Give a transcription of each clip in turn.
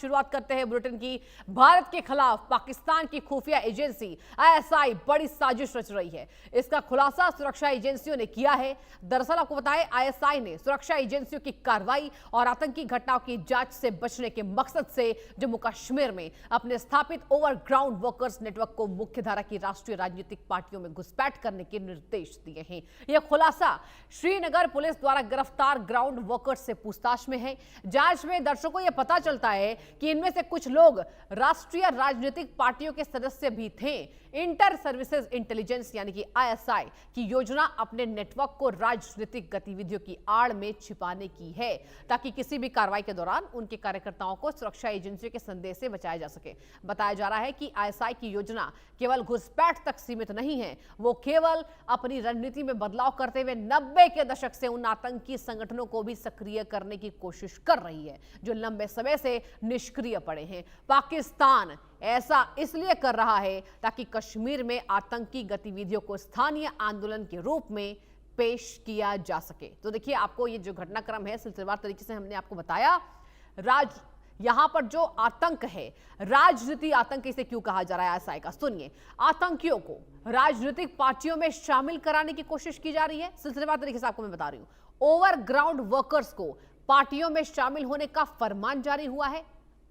शुरुआत करते हैं बुलेटिन की। भारत के खिलाफ पाकिस्तान की खुफिया एजेंसी आईएसआई बड़ी साजिश रच रही है। इसका खुलासा सुरक्षा एजेंसियों ने किया है। दरअसल आपको बताएं, आईएसआई ने सुरक्षा एजेंसियों की कार्रवाई और आतंकी घटनाओं की जांच से बचने के मकसद से जम्मू कश्मीर में अपने स्थापित ओवरग्राउंड वर्कर्स नेटवर्क को मुख्यधारा की राष्ट्रीय राजनीतिक पार्टियों में घुसपैठ करने के निर्देश दिए हैं। यह खुलासा श्रीनगर पुलिस द्वारा गिरफ्तार ग्राउंड वर्कर्स से पूछताछ में है। जांच में दर्शकों को यह पता चलता है कि इनमें से कुछ लोग राष्ट्रीय राजनीतिक पार्टियों के सदस्य भी थे। इंटर सर्विसेज इंटेलिजेंस यानी कि आईएसआई की योजना अपने नेटवर्क को राजनीतिक गतिविधियों की आड़ में छिपाने की है, ताकि किसी भी कार्रवाई के दौरान उनके कार्यकर्ताओं को सुरक्षा एजेंसियों के संदेश से बचाया जा सके। बताया जा रहा है कि आईएसआई की योजना केवल घुसपैठ तक सीमित नहीं है, वो केवल अपनी रणनीति में बदलाव करते हुए 90 के दशक से उन आतंकी संगठनों को भी सक्रिय करने की कोशिश कर रही है जो लंबे समय से निष्क्रिय पड़े हैं। पाकिस्तान ऐसा इसलिए कर रहा है ताकि कश्मीर में आतंकी गतिविधियों को स्थानीय आंदोलन के रूप में पेश किया जा सके। तो देखिए, आपको ये जो घटनाक्रम है सिलसिलेवार तरीके से हमने आपको बताया। यहां पर जो आतंक है, राजनीति आतंक इसे क्यों कहा जा रहा है आईएसआई का, सुनिए। आतंकियों को राजनीतिक पार्टियों में शामिल कराने की कोशिश की जा रही है। सिलसिलेवार तरीके से आपको मैं बता रही हूं, ओवरग्राउंड वर्कर्स को पार्टियों में शामिल होने का फरमान जारी हुआ है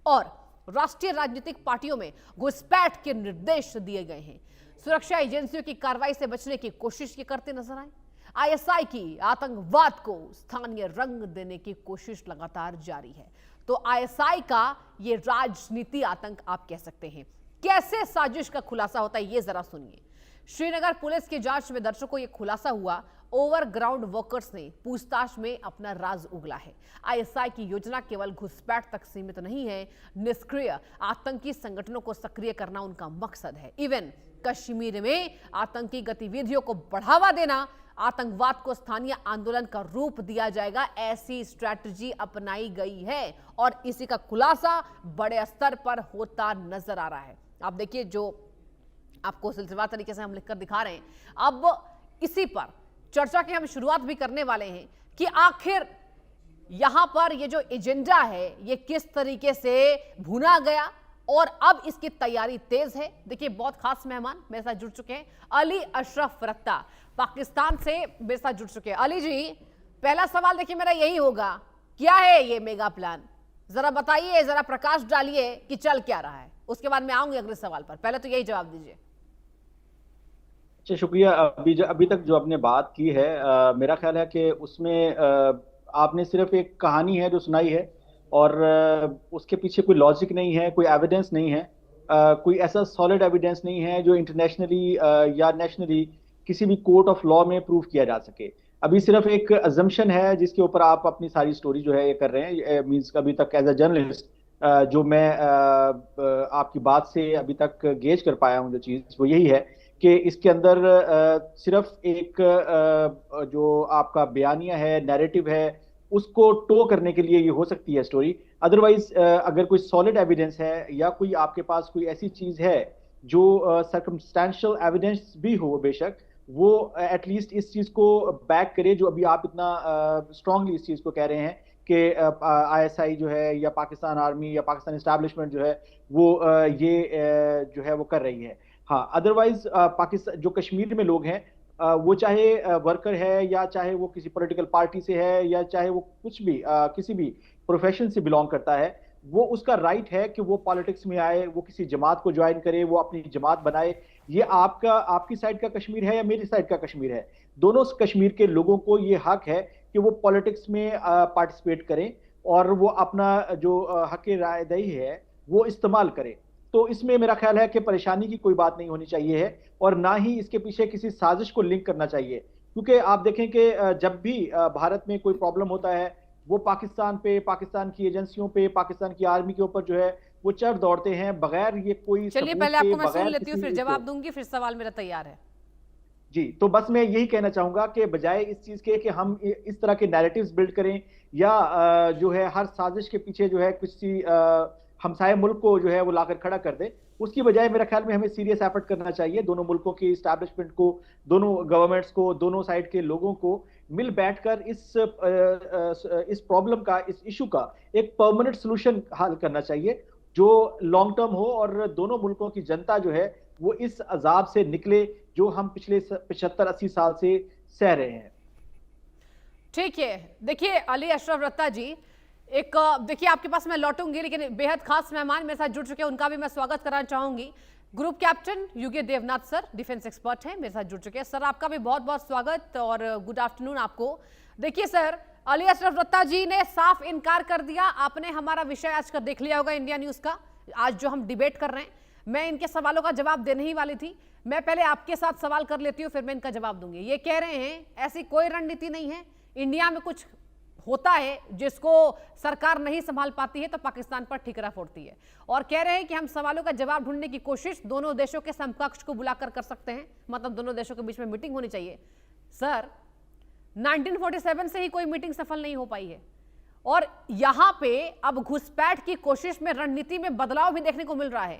और राष्ट्रीय राजनीतिक पार्टियों में घुसपैठ के निर्देश दिए गए हैं। सुरक्षा एजेंसियों की कार्रवाई से बचने की कोशिश ये करते नजर आए। आईएसआई की आतंकवाद को स्थानीय रंग देने की कोशिश लगातार जारी है। तो आईएसआई का ये राजनीति आतंक आप कह सकते हैं। कैसे साजिश का खुलासा होता है ये जरा सुनिए। श्रीनगर पुलिस की जांच में दर्शकों को यह खुलासा हुआ, ओवरग्राउंड वर्कर्स ने पूछताछ में अपना राज उगला है। आईएसआई की योजना केवल घुसपैठ तक सीमित नहीं है, निष्क्रिय आतंकी संगठनों को सक्रिय करना उनका मकसद है। इवन कश्मीर में आतंकी गतिविधियों को बढ़ावा देना, आतंकवाद को स्थानीय आंदोलन का रूप दिया जाएगा, ऐसी स्ट्रैटेजी अपनाई गई है और इसी का खुलासा बड़े स्तर पर होता नजर आ रहा है। आप देखिए, जो आपको सिलसिलेवार तरीके से हम लिखकर दिखा रहे हैं। अब इसी पर चर्चा की हम शुरुआत भी करने वाले हैं कि आखिर यहां पर ये जो एजेंडा है ये किस तरीके से भुना गया और अब इसकी तैयारी तेज है। देखिए, बहुत खास मेहमान मेरे साथ जुड़ चुके हैं। अली अशरफ रत्ता पाकिस्तान से मेरे साथ जुड़ चुके हैं। अली जी, पहला सवाल देखिए मेरा यही होगा, क्या है ये मेगा प्लान, जरा बताइए, जरा प्रकाश डालिए कि चल क्या रहा है। उसके बाद मैं आऊंगी अगले सवाल पर, पहले तो यही जवाब दीजिए। अच्छा, शुक्रिया। अभी तक जो आपने बात की है, मेरा ख्याल है कि उसमें आपने सिर्फ एक कहानी है जो सुनाई है और उसके पीछे कोई लॉजिक नहीं है, कोई एविडेंस नहीं है, कोई ऐसा सॉलिड एविडेंस नहीं है जो इंटरनेशनली या नेशनली किसी भी कोर्ट ऑफ लॉ में प्रूव किया जा सके। अभी सिर्फ एक अजम्पशन है जिसके ऊपर आप अपनी सारी स्टोरी जो है ये कर रहे हैं। मींस अभी तक एज अ जर्नलिस्ट जो मैं आपकी बात से अभी तक गेज कर पाया हूँ, जो चीज़ वो यही है कि इसके अंदर सिर्फ एक जो आपका बयानिया है, नैरेटिव है, उसको टो करने के लिए ये हो सकती है स्टोरी। अदरवाइज अगर कोई सॉलिड एविडेंस है या कोई आपके पास कोई ऐसी चीज है जो सर्कमस्टेंशियल एविडेंस भी हो, बेशक वो एटलीस्ट इस चीज को बैक करे जो अभी आप इतना स्ट्रांगली इस चीज को कह रहे हैं कि आईएसआई जो है या पाकिस्तान आर्मी या पाकिस्तान एस्टैब्लिशमेंट जो है वो ये जो है वो कर रही है। हाँ, अदरवाइज पाकिस्तान जो कश्मीर में लोग हैं, वो चाहे वर्कर है या चाहे वो किसी पॉलिटिकल पार्टी से है या चाहे वो कुछ भी किसी भी प्रोफेशन से बिलोंग करता है, वो उसका राइट है कि वो पॉलिटिक्स में आए, वो किसी जमात को ज्वाइन करे, वो अपनी जमात बनाए। ये आपकी साइड का कश्मीर है या मेरी साइड का कश्मीर है, दोनों कश्मीर के लोगों को ये हक है कि वो पॉलिटिक्स में पार्टिसिपेट करें और वो अपना जो हक रायदही है वो इस्तेमाल करें। तो इसमें मेरा ख्याल है कि परेशानी की कोई बात नहीं होनी चाहिए है और ना ही इसके पीछे किसी साजिश को लिंक करना चाहिए, क्योंकि आप देखें कि जब भी भारत में कोई प्रॉब्लम होता है वो पाकिस्तान पे, पाकिस्तान की एजेंसियों पे, पाकिस्तान की आर्मी के ऊपर जो है वो चढ़ दौड़ते हैं बगैर ये कोई। चलिए, पहले आपको मैं सुन लेती हूँ, फिर जवाब दूंगी, फिर सवाल मेरा तैयार है जी। तो बस मैं यही कहना चाहूंगा कि बजाय इस चीज के कि हम इस तरह के नैरेटिव्स बिल्ड करें या जो है हर साजिश के पीछे जो है किसी हमसाये मुल्क को जो है वो लाकर खड़ा कर दे, उसकी बजाय मेरा ख्याल में हमें सीरियस एफर्ट करना चाहिए दोनों मुल्कों की एस्टैब्लिशमेंट को, दोनों गवर्नमेंट्स को, दोनों साइड के लोगों को, मिल बैठकर इस प्रॉब्लम का, इस इशू का एक परमानेंट सोल्यूशन हल करना चाहिए जो लॉन्ग टर्म हो, और दोनों मुल्कों की जनता जो है वो इस अजाब से निकले जो हम पिछले 75-80 साल से सह रहे हैं। ठीक है, देखिए अली अशरफ रत्ता जी, एक देखिए आपके पास मैं लौटूंगी, लेकिन बेहद खास मेहमान मेरे साथ जुड़ चुके हैं, उनका भी मैं स्वागत कराना चाहूंगी। Group captain UK Devnath sir, defence expert हैं, मेरे साथ जुड़ चुके हैं। सर आपका भी बहुत बहुत स्वागत और गुड आफ्टरनून आपको। देखिए सर, अली अशरफ रत्ता जी ने साफ इनकार कर दिया। आपने हमारा विषय आज का देख लिया होगा इंडिया न्यूज का, आज जो हम डिबेट कर रहे हैं। मैं इनके सवालों का जवाब देने ही वाली थी, मैं पहले आपके साथ सवाल कर लेती हूँ, फिर मैं इनका जवाब दूंगी। ये कह रहे हैं ऐसी कोई रणनीति नहीं है, इंडिया में कुछ होता है जिसको सरकार नहीं संभाल पाती है तो पाकिस्तान पर ठिकरा फोड़ती है, और कह रहे हैं कि हम सवालों का जवाब ढूंढने की कोशिश दोनों देशों के समकक्ष को बुलाकर कर सकते हैं, मतलब दोनों देशों के बीच में मीटिंग होनी चाहिए। सर 1947 से ही कोई मीटिंग सफल नहीं हो पाई है, और यहां पे अब घुसपैठ की कोशिश में रणनीति में बदलाव भी देखने को मिल रहा है।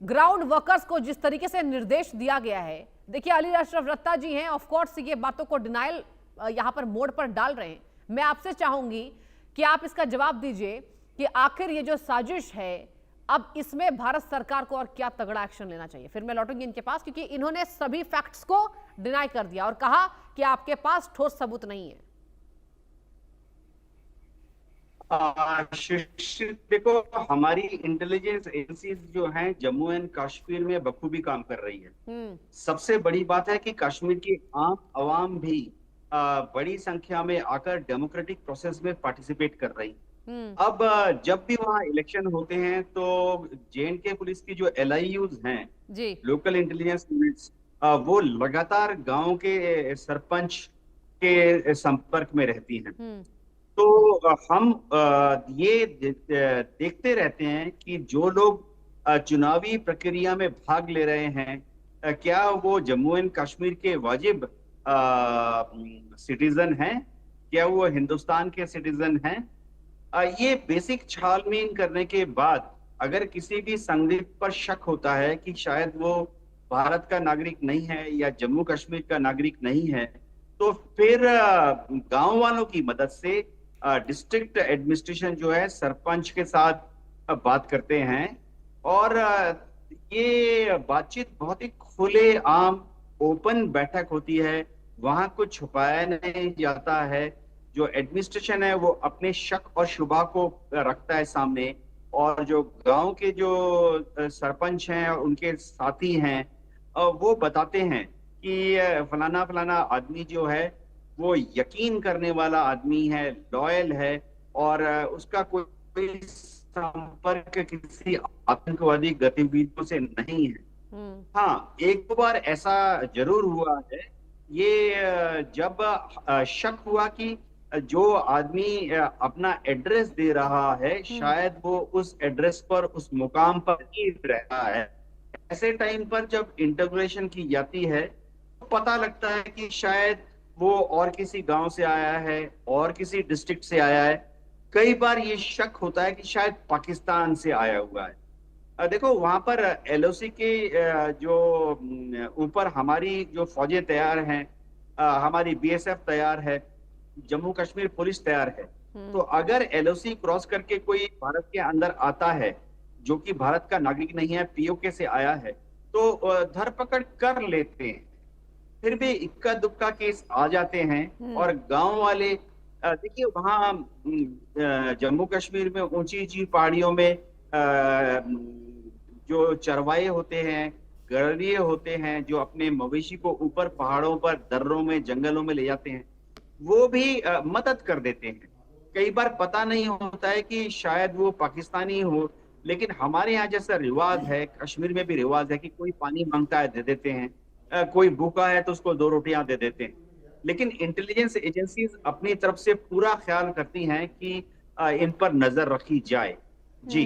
ग्राउंड वर्कर्स को जिस तरीके से निर्देश दिया गया है, देखिए अली अशरफ रत्ता जी हैं, ऑफ कोर्स ये बातों को डिनायल यहां पर मोड़ पर डाल रहे हैं। मैं आपसे चाहूंगी कि आप इसका जवाब दीजिए कि आखिर ये जो साजिश है, अब इसमें भारत सरकार को और क्या तगड़ा एक्शन लेना चाहिए। फिर मैं लौटूंगी इनके पास, क्योंकि इन्होंने सभी फैक्ट्स को डिनाई कर दिया और कहा कि आपके पास ठोस सबूत नहीं है। देखो, हमारी इंटेलिजेंस एजेंसीज जो हैं जम्मू एंड कश्मीर में बखूबी काम कर रही है। सबसे बड़ी बात है कि कश्मीर की आम आवाम भी बड़ी संख्या में आकर डेमोक्रेटिक प्रोसेस में पार्टिसिपेट कर रही। अब जब भी वहाँ इलेक्शन होते हैं तो J&K पुलिस की जो LIUs हैं, लोकल इंटेलिजेंस यूनिट्स, वो लगातार गांव के सरपंच के संपर्क में रहती हैं। तो हम ये देखते रहते हैं कि जो लोग चुनावी प्रक्रिया में भाग ले रहे हैं, क्या वो जम्मू एंड कश्मीर के वाजिब सिटीजन हैं, क्या वो हिंदुस्तान के सिटीजन हैं। ये बेसिक छानबीन करने के बाद अगर किसी भी संदिग्ध पर शक होता है कि शायद वो भारत का नागरिक नहीं है या जम्मू कश्मीर का नागरिक नहीं है, तो फिर गांव वालों की मदद से डिस्ट्रिक्ट एडमिनिस्ट्रेशन जो है सरपंच के साथ बात करते हैं, और ये बातचीत बहुत ही खुले आम ओपन बैठक होती है। वहां कुछ छुपाया नहीं जाता है। जो एडमिनिस्ट्रेशन है वो अपने शक और शुबा को रखता है सामने, और जो गांव के जो सरपंच हैं और उनके साथी हैं वो बताते हैं कि फलाना फलाना आदमी जो है वो यकीन करने वाला आदमी है, लॉयल है, और उसका कोई संपर्क किसी आतंकवादी गतिविधियों से नहीं है। हाँ, एक दो बार ऐसा जरूर हुआ है, ये जब शक हुआ कि जो आदमी अपना एड्रेस दे रहा है शायद वो उस एड्रेस पर, उस मुकाम पर ही रहता है। ऐसे टाइम पर जब इंटरोगेशन की जाती है तो पता लगता है कि शायद वो और किसी गांव से आया है और किसी डिस्ट्रिक्ट से आया है। कई बार ये शक होता है कि शायद पाकिस्तान से आया हुआ है। देखो, वहां पर LOC के जो ऊपर हमारी जो फौजें तैयार हैं, हमारी BSF तैयार है, जम्मू कश्मीर पुलिस तैयार है। तो अगर LOC क्रॉस करके कोई भारत के अंदर आता है जो कि भारत का नागरिक नहीं है, POK से आया है, तो धरपकड़ कर लेते हैं। फिर भी इक्का दुक्का केस आ जाते हैं, और गांव वाले, देखिए वहाँ जम्मू कश्मीर में ऊंची ऊंची पहाड़ियों में जो चरवाहे होते हैं, गड़रिये होते हैं, जो अपने मवेशी को ऊपर पहाड़ों पर, दर्रों में, जंगलों में ले जाते हैं, वो भी मदद कर देते हैं। कई बार पता नहीं होता है कि शायद वो पाकिस्तानी हो, लेकिन हमारे यहाँ जैसा रिवाज है, कश्मीर में भी रिवाज है कि कोई पानी मांगता है दे देते हैं, कोई भूखा है तो उसको 2 रोटियां दे देते हैं। लेकिन इंटेलिजेंस एजेंसीज अपनी तरफ से पूरा ख्याल करती हैं कि इन पर नजर रखी जाए। जी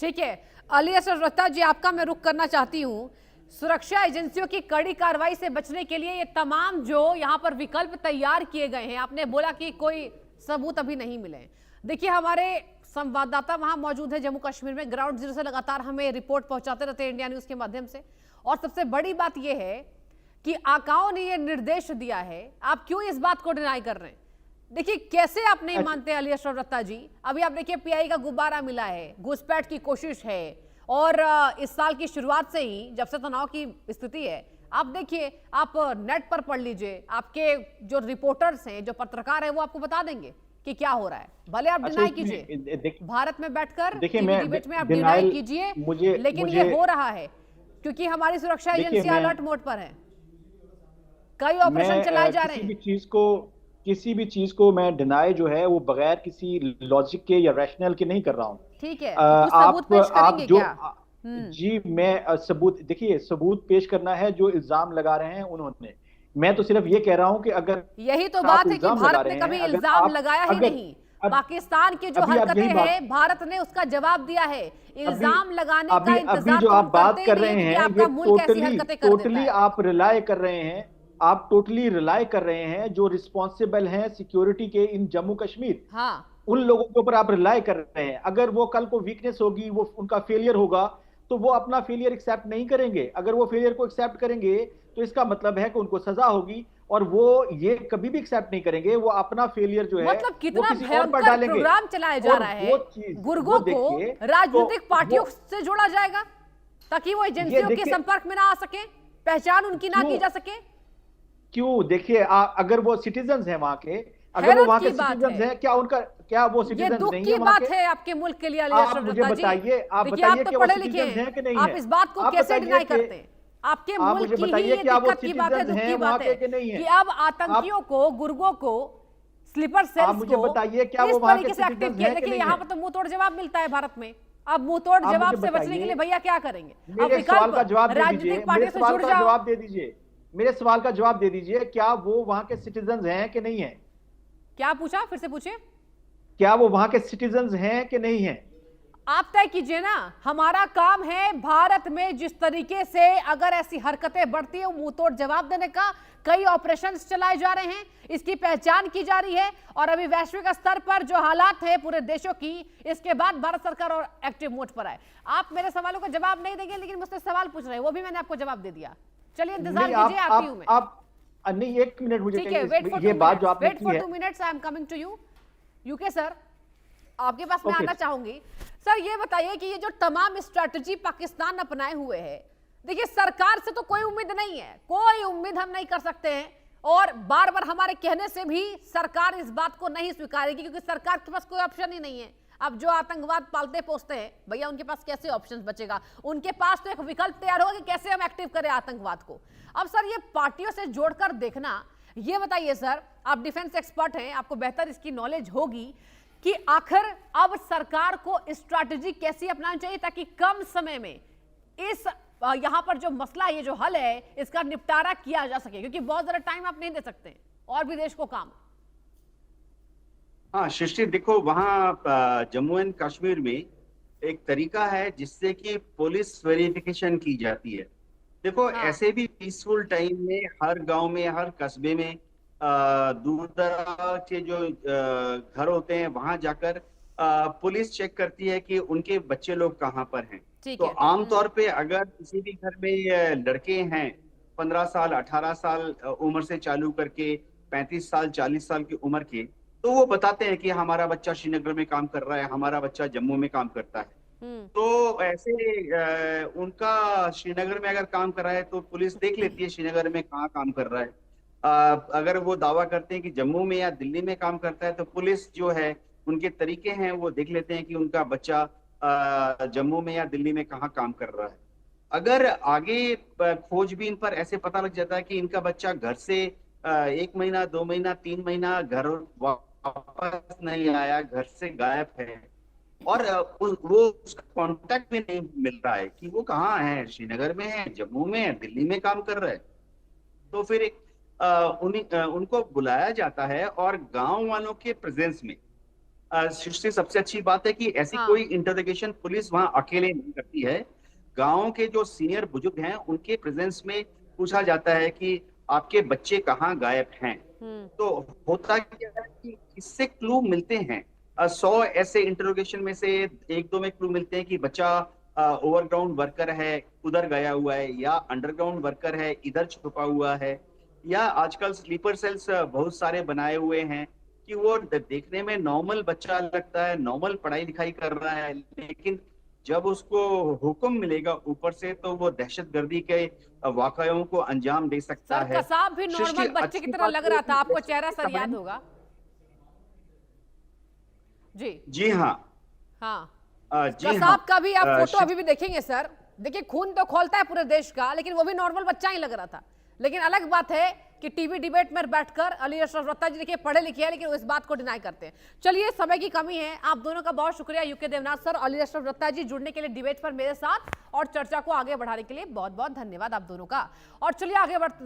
ठीक है, अली अशरफ रत्ता जी, आपका मैं रुख करना चाहती हूँ। सुरक्षा एजेंसियों की कड़ी कार्रवाई से बचने के लिए ये तमाम जो यहाँ पर विकल्प तैयार किए गए हैं, आपने बोला कि कोई सबूत अभी नहीं मिले। देखिए, हमारे संवाददाता वहां मौजूद है जम्मू कश्मीर में, ग्राउंड जीरो से लगातार हमें रिपोर्ट पहुंचाते रहते हैं इंडिया न्यूज के माध्यम से। और सबसे बड़ी बात यह है कि आकाओं ने ये निर्देश दिया है, आप क्यों इस बात को डिनाई कर रहे हैं? देखिए कैसे आप नहीं मानते अली अशरफ रत्ता जी। अभी आप देखिए पीआई का गुब्बारा मिला है, घुसपैठ की कोशिश है, और इस साल की शुरुआत से ही जब से तनाव की स्थिति है, आप देखिए, आप नेट पर पढ़ लीजिए, आपके जो रिपोर्टर्स हैं, जो पत्रकार हैं, वो आपको बता देंगे कि क्या हो रहा है। भले आप डिनाई कीजिए, भारत में बैठकर टीवी डिबेट में आप डिनाई कीजिए, लेकिन ये हो रहा है क्योंकि हमारी सुरक्षा एजेंसी अलर्ट मोड पर है, कई ऑपरेशन चलाए जा रहे हैं। किसी भी चीज को मैं डिनाई जो है वो बगैर किसी लॉजिक के या रैशनल के नहीं कर रहा हूँ। ठीक है, तो सबूत पेश करेंगे क्या? जी मैं सबूत, देखिए सबूत पेश करना है जो इल्जाम लगा रहे हैं उन्होंने। मैं तो सिर्फ ये कह रहा हूं कि अगर यही तो बात है कि भारत ने कभी इल्जाम लगाया ही नहीं। पाकिस्तान की जो हरकतें हैं, भारत ने उसका जवाब दिया है। इल्जाम लगाने का इंतजार जो आप बात कर रहे हैं, आपका मुल्क ऐसी हरकतें कर देता है। आप रिलाय कर रहे हैं, आप टोटली रिलाय कर रहे हैं जो रिस्पॉन्सिबल हैं सिक्योरिटी के इन जम्मू कश्मीर, हाँ, उन लोगों के ऊपर आप रिलाय कर रहे हैं। अगर वो कल को वीकनेस होगी, वो उनका फेलियर होगा, तो वो अपना फेलियर एक्सेप्ट नहीं करेंगे। अगर वो फेलियर को एक्सेप्ट करेंगे तो इसका मतलब है कि उनको सजा होगी, और वो ये कभी भी एक्सेप्ट नहीं करेंगे। वो अपना फेलियर जो है मतलब कितना भयंकर प्रोग्राम चलाया जा रहा है। गुर्गों को राजनीतिक पार्टियों से जोड़ा जाएगा ताकि वो एजेंसियों के संपर्क में ना आ सके, पहचान उनकी ना की जा सके। क्यों? देखिए अगर वो सिटीजन है वहां के, अगर वो वहां के सिटीजन है, क्या वो सिटीजन नहीं है? ये दुख की बात है आपके मुल्क के लिए अली अशरफ रत्ता जी। आप बताइए आप तो पढ़े लिखे हैं, आप इस बात को कैसे डिनाई करते हैं? आपके मुल्क की ही ये दिक्कत की बात है, दुख की बात है कि अब आतंकियों को, गुर्गों को, स्लीपर सेल्स को बताइए क्या इस तरीके से एक्टिव किया। देखिए यहाँ पर तो मुंह तोड़ जवाब मिलता है भारत में। अब मुंह तोड़ जवाब से बचने के लिए भैया क्या करेंगे? अब विकल्प राजनीतिक पार्टियों से जुड़ जाओ। जवाब दे दीजिए, मेरे सवाल का जवाब दे दीजिए, क्या वो वहां के सिटीजन हैं कि नहीं है? क्या पूछा? फिर से पूछिए। क्या वो वहां के सिटीजन हैं कि नहीं है? आप तय कीजिए ना। हमारा काम है भारत में जिस तरीके से अगर ऐसी हरकतें बढ़ती है, मुंह तोड़ जवाब देने का। कई ऑपरेशंस चलाए जा रहे हैं, इसकी पहचान की जा रही है, और अभी वैश्विक स्तर पर जो हालात है पूरे देशों की, इसके बाद भारत सरकार और एक्टिव मोड पर आए। आप मेरे सवालों का जवाब नहीं देंगे, लेकिन मुझसे सवाल पूछ रहे हैं, वो भी मैंने आपको जवाब दे दिया। चलिए इंतजार कीजिए, आती हूं मैं। आप नहीं, एक मिनट मुझे ठीक है, ये बात जो आपने की है। Wait for 2 minutes, I am coming to you. UK sir, आपके पास मैं आना चाहूंगी। सर ये बताइए कि ये जो तमाम स्ट्रैटेजी पाकिस्तान अपनाए हुए है, देखिए सरकार से तो कोई उम्मीद नहीं है, कोई उम्मीद हम नहीं कर सकते हैं, और बार बार हमारे कहने से भी सरकार इस बात को नहीं स्वीकारेगी, क्योंकि सरकार के पास कोई ऑप्शन ही नहीं है। अब जो आतंकवाद पालते पोसते हैं भैया, उनके पास कैसे ऑप्शंस बचेगा? उनके पास तो एक विकल्प तैयार होगा कि कैसे हम एक्टिव करें आतंकवाद को। अब सर ये पार्टियों से जोड़कर देखना, ये बताइए सर, आप डिफेंस एक्सपर्ट हैं, आपको बेहतर इसकी नॉलेज होगी कि आखिर अब सरकार को स्ट्रैटेजी कैसी अपनानी चाहिए ताकि कम समय में इस यहां पर जो मसला, ये जो हल है, इसका निपटारा किया जा सके, क्योंकि बहुत ज्यादा टाइम आप नहीं दे सकते और भी देश को काम। हाँ सृष्टि, देखो वहाँ जम्मू एंड कश्मीर में एक तरीका है जिससे कि पुलिस वेरिफिकेशन की जाती है। देखो हाँ। ऐसे भी पीसफुल टाइम में हर गांव में, हर कस्बे में दूर दराज के जो घर होते हैं, वहां जाकर पुलिस चेक करती है कि उनके बच्चे लोग कहाँ पर हैं। तो आमतौर पे अगर किसी भी घर में लड़के हैं 15 साल 18 साल उम्र से चालू करके 35 साल 40 साल की उम्र के, तो वो बताते हैं कि हमारा बच्चा श्रीनगर में काम कर रहा है, हमारा बच्चा जम्मू में काम करता है। तो ऐसे उनका श्रीनगर में अगर काम कर रहा है तो पुलिस देख लेती है श्रीनगर में कहाँ काम कर रहा है। अगर वो दावा करते हैं कि जम्मू में या दिल्ली में काम करता है, तो पुलिस जो है, उनके तरीके हैं, वो देख लेते हैं कि उनका बच्चा जम्मू में या दिल्ली में कहाँ काम कर रहा है। अगर आगे खोजबीन पर ऐसे पता लग जाता है कि इनका बच्चा घर से 1 महीना 2 महीना 3 महीना घर वापस नहीं आया, घर से गायब है, और वो उसका कांटेक्ट भी नहीं मिल रहा है कि वो कहाँ है, श्रीनगर में है, जम्मू में है, दिल्ली में काम कर रहा है, तो फिर उनको बुलाया जाता है और गांव वालों के प्रेजेंस में। सृष्टि, सबसे अच्छी बात है कि ऐसी कोई इंटरोगेशन पुलिस वहां अकेले नहीं करती है। गांव के जो सीनियर बुजुर्ग हैं उनके प्रेजेंस में पूछा जाता है कि आपके बच्चे कहाँ गायब हैं। तो होता क्या है कि इससे क्लू मिलते हैं। 100 ऐसे इंटरोगेशन में से 1-2 में क्लू मिलते हैं कि बच्चा ओवरग्राउंड वर्कर है उधर गया हुआ है, या अंडरग्राउंड वर्कर है इधर छुपा हुआ है, या आजकल स्लीपर सेल्स बहुत सारे बनाए हुए हैं कि वो देखने में नॉर्मल बच्चा लगता है, नॉर्मल पढ़ाई लिखाई कर रहा है, लेकिन जब उसको हुक्म मिलेगा ऊपर से तो वो दहशतगर्दी के वाकयों को अंजाम दे सकता सर है। कसाब भी नॉर्मल सृष्टि, बच्चे अच्छी की तरह बात लग ये रहा है था, कि आपको जैसे चेहरा सर याद बहन- होगा। जी जी हाँ। हाँ, जी हाँ। कसाब का भी आप फोटो शिव- अभी भी देखेंगे सर, देखिए खून तो खोलता है पूरे देश का, लेकिन वो भी नॉर्मल बच्चा ही लग रहा था। लेकिन अलग बात है कि टीवी डिबेट में बैठकर अली अशरफ रत्ता जी देखिए पढ़े लिखे हैं, लेकिन वो इस बात को डिनाई करते हैं। चलिए, समय की कमी है, आप दोनों का बहुत शुक्रिया, यूके देवनाथ सर, अली अशरफ रत्ता जी, जुड़ने के लिए डिबेट पर मेरे साथ और चर्चा को आगे बढ़ाने के लिए बहुत बहुत धन्यवाद आप दोनों का। और चलिए आगे बढ़ते